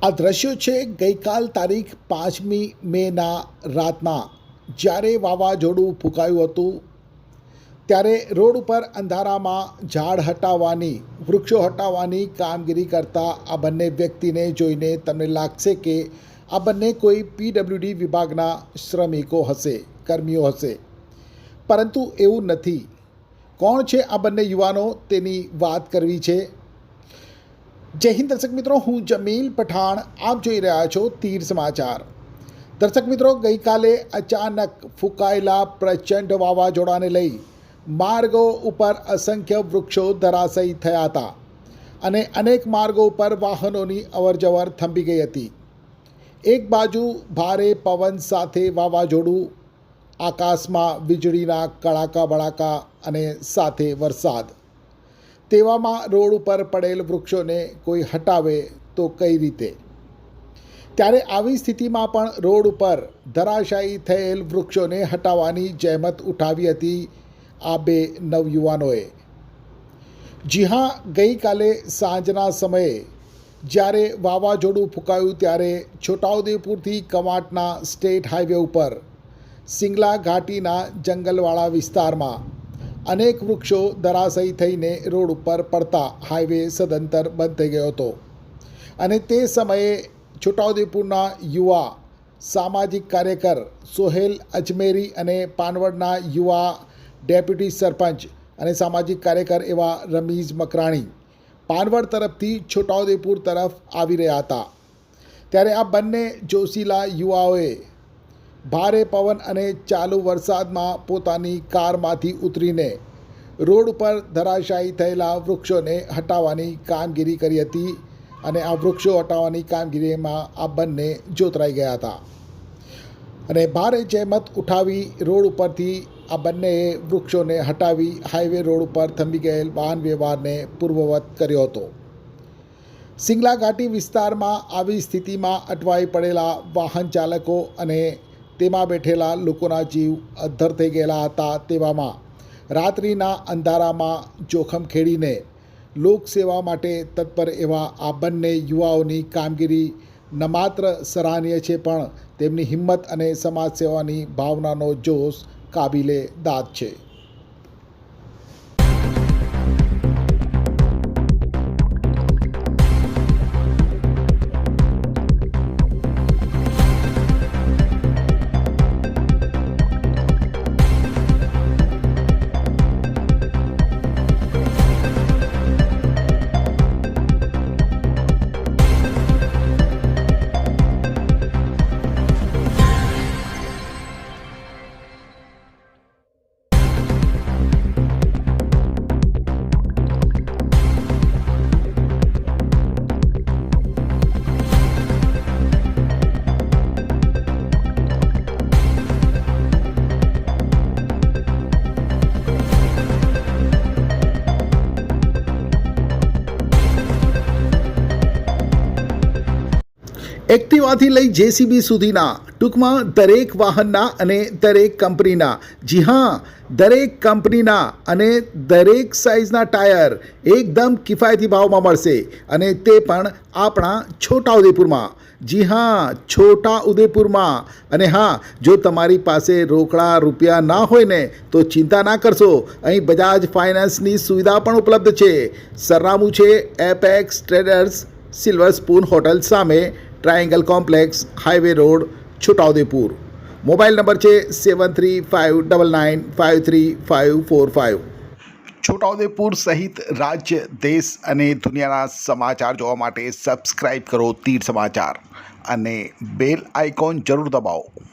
આ દ્રશ્યો છે ગઈકાલ તારીખ 5મી મેના રાતના, જ્યારે વાવાઝોડું ફૂંકાયું હતું ત્યારે રોડ ઉપર અંધારામાં ઝાડ હટાવવાની, વૃક્ષો હટાવવાની કામગીરી કરતા આ બંને વ્યક્તિને જોઈને તમને લાગશે કે આ બંને કોઈ પીડબ્લ્યુડી વિભાગના શ્રમિકો હશે, કર્મીઓ હશે, પરંતુ એવું નથી. કોણ છે આ બંને યુવાનો તેની વાત કરવી છે. જય હિન્દ દર્શક મિત્રો, હું જમીલ પઠાણ, આપ જોઈ રહ્યા છો તીર સમાચાર. દર્શક મિત્રો, ગઈકાલે અચાનક ફૂંકાયેલા પ્રચંડ વાવાઝોડાને લઈ માર્ગો ઉપર અસંખ્ય વૃક્ષો ધરાશયી થયા હતા અને અનેક માર્ગો ઉપર વાહનોની અવરજવર થંભી ગઈ હતી. એક બાજુ ભારે પવન સાથે વાવાઝોડું, આકાશમાં વીજળીના કડાકા બડાકા અને સાથે વરસાદ. તેવામાં રોડ ઉપર પડેલ વૃક્ષોને કોઈ હટાવે તો કઈ રીતે? ત્યારે આવી સ્થિતિમાં પણ રોડ ઉપર ધરાશાયી થયેલ વૃક્ષોને હટાવવાની જહેમત ઉઠાવી હતી આ બે નવયુવાનોએ. જી હા, ગઈકાલે સાંજના સમયે જ્યારે વાવાઝોડું ફૂંકાયું ત્યારે છોટાઉદેપુરથી કવાંટના સ્ટેટ હાઈવે ઉપર સિંગલા ઘાટીના જંગલવાળા વિસ્તારમાં અનેક વૃક્ષો ધરાશયી થઈને રોડ ઉપર પડતા હાઈવે સદંતર બંધ થઈ ગયો હતો. અને તે સમયે છોટાઉદેપુરના યુવા સામાજિક કાર્યકર સોહેલ અજમેરી અને પાનવડના યુવા ડેપ્યુટી સરપંચ અને સામાજિક કાર્યકર એવા રમીઝ મકરાણી પાનવડ તરફથી છોટાઉદેપુર તરફ આવી રહ્યા હતા. ત્યારે આ બંને જોશીલા યુવાઓએ ભારે પવન અને ચાલુ વરસાદમાં પોતાની કારમાંથી ઉતરીને રોડ ઉપર ધરાશાયી થયેલા વૃક્ષોને હટાવવાની કામગીરી કરી હતી અને આ વૃક્ષો હટાવવાની કામગીરીમાં આ બંને જોતરાઈ ગયા હતા અને ભારે જહેમત ઉઠાવી રોડ ઉપરથી આ બંનેએ વૃક્ષોને હટાવી હાઈવે રોડ ઉપર થંભી ગયેલ વાહન વ્યવહારને પૂર્વવત કર્યો હતો. સિંગલા ઘાટી વિસ્તારમાં આવી સ્થિતિમાં અટવાઈ પડેલા વાહન ચાલકો અને તેમાં બેઠેલા લોકોના જીવ અદ્ધર થઈ ગયેલા હતા. તેવામાં રાત્રિના અંધારામાં જોખમ ખેડીને લોકસેવા માટે તત્પર એવા આ બંને યુવાઓની કામગીરી ન માત્ર સરાહનીય છે, પણ તેમની હિંમત અને સમાજ સેવાની ભાવનાનો જોશ કાબિલે દાદ છે. એક્ટિવાથી લઈ જેસીબી સુધીના, ટૂંકમાં દરેક વાહનના અને દરેક કંપનીના, જી હા, દરેક કંપનીના અને દરેક સાઇઝના ટાયર એકદમ કિફાયતી ભાવમાં મળશે અને તે પણ આપણા છોટાઉદેપુરમાં. જી હા, છોટાઉદેપુરમાં. અને હા, જો તમારી પાસે રોકડા રૂપિયા ના હોય ને તો ચિંતા ના કરશો, અહીં બજાજ ફાઇનાન્સની સુવિધા પણ ઉપલબ્ધ છે. સરનામું છે Apex Traders, Silver Spoon hotel સામે, triangle complex, highway road, Chhota Udepur. Mobile number છે 7359953545. છોટાઉદેપુર સહિત રાજ્ય, દેશ અને દુનિયાના સમાચાર જોવા માટે સબસ્ક્રાઈબ કરો તીર સમાચાર અને બેલ આઇકોન જરૂર દબાવો.